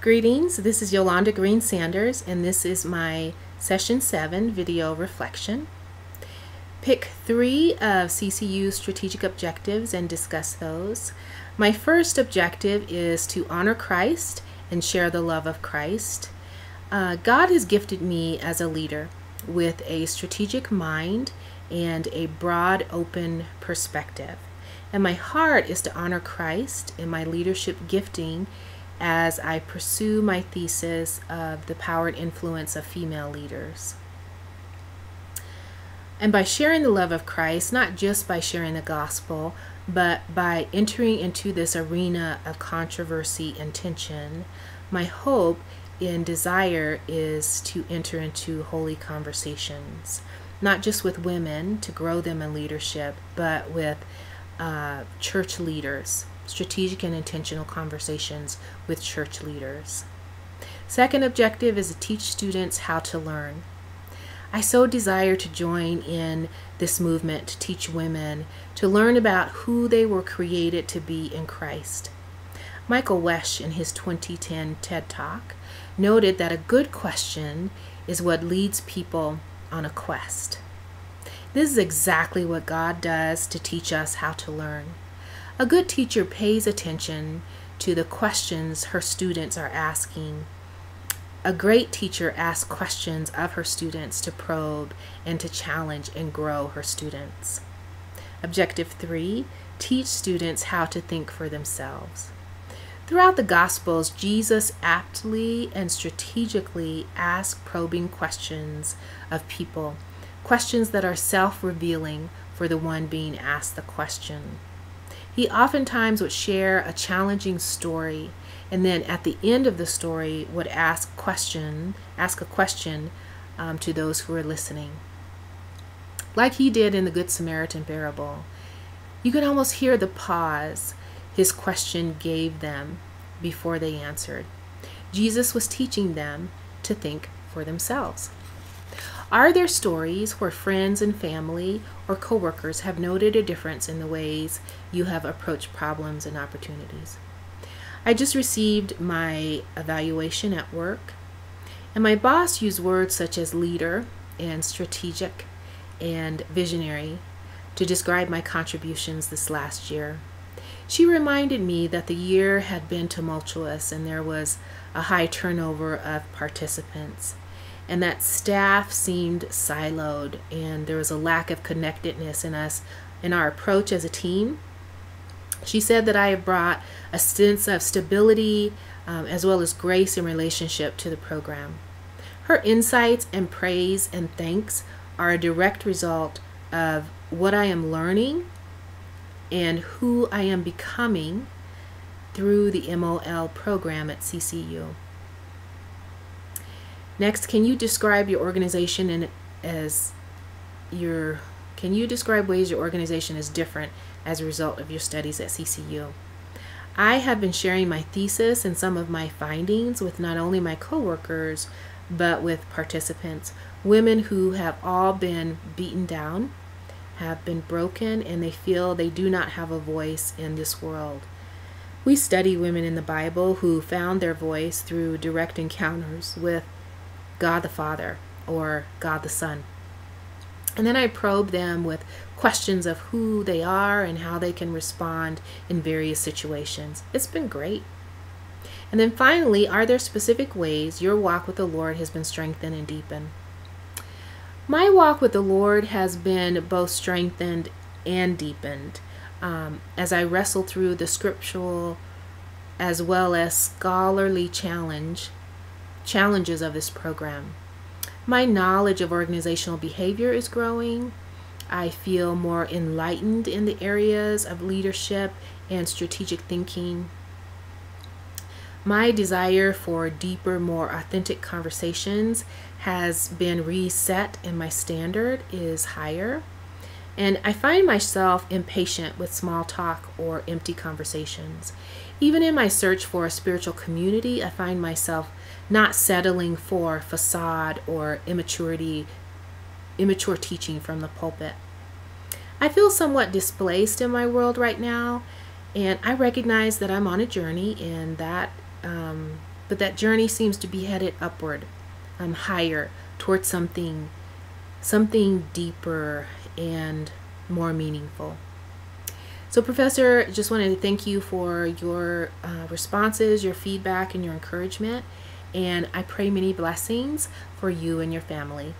Greetings, this is Yolanda Greene-Sanders, and this is my Session 7 video reflection. Pick 3 of CCU's strategic objectives and discuss those. My first objective is to honor Christ and share the love of Christ. God has gifted me as a leader with a strategic mind and a broad, open perspective. And my heart is to honor Christ in my leadership gifting as I pursue my thesis of the power and influence of female leaders. And by sharing the love of Christ, not just by sharing the gospel, but by entering into this arena of controversy and tension, my hope and desire is to enter into holy conversations, not just with women to grow them in leadership, but with church leaders. Strategic and intentional conversations with church leaders. Second objective is to teach students how to learn. I so desire to join in this movement to teach women to learn about who they were created to be in Christ. Michael Wesch, in his 2010 TED Talk, noted that a good question is what leads people on a quest. This is exactly what God does to teach us how to learn. A good teacher pays attention to the questions her students are asking. A great teacher asks questions of her students to probe and to challenge and grow her students. Objective 3, teach students how to think for themselves. Throughout the Gospels, Jesus aptly and strategically asks probing questions of people, questions that are self-revealing for the one being asked the question. He oftentimes would share a challenging story, and then at the end of the story would ask a question to those who were listening. Like he did in the Good Samaritan parable. You can almost hear the pause his question gave them before they answered. Jesus was teaching them to think for themselves. Are there stories where friends and family or coworkers have noted a difference in the ways you have approached problems and opportunities? I just received my evaluation at work, and my boss used words such as leader and strategic and visionary to describe my contributions this last year. She reminded me that the year had been tumultuous and there was a high turnover of participants, and that staff seemed siloed, and there was a lack of connectedness in our approach as a team. She said that I have brought a sense of stability as well as grace and relationship to the program. Her insights and praise and thanks are a direct result of what I am learning and who I am becoming through the MOL program at CCU. Next, can you describe your organization can you describe ways your organization is different as a result of your studies at CCU? I have been sharing my thesis and some of my findings with not only my coworkers, but with participants, women who have all been beaten down, have been broken, and they feel they do not have a voice in this world. We study women in the Bible who found their voice through direct encounters with God the Father or God the Son. And then I probe them with questions of who they are and how they can respond in various situations. It's been great. And then finally, are there specific ways your walk with the Lord has been strengthened and deepened? My walk with the Lord has been both strengthened and deepened as I wrestle through the scriptural as well as scholarly challenges of this program. My knowledge of organizational behavior is growing. I feel more enlightened in the areas of leadership and strategic thinking. My desire for deeper, more authentic conversations has been reset, and my standard is higher. And I find myself impatient with small talk or empty conversations. Even in my search for a spiritual community, I find myself not settling for facade or immature teaching from the pulpit. I feel somewhat displaced in my world right now, and I recognize that I'm on a journey, and that but that journey seems to be headed upward, higher, towards something deeper and more meaningful. So, Professor, just wanted to thank you for your responses, your feedback, and your encouragement. And I pray many blessings for you and your family.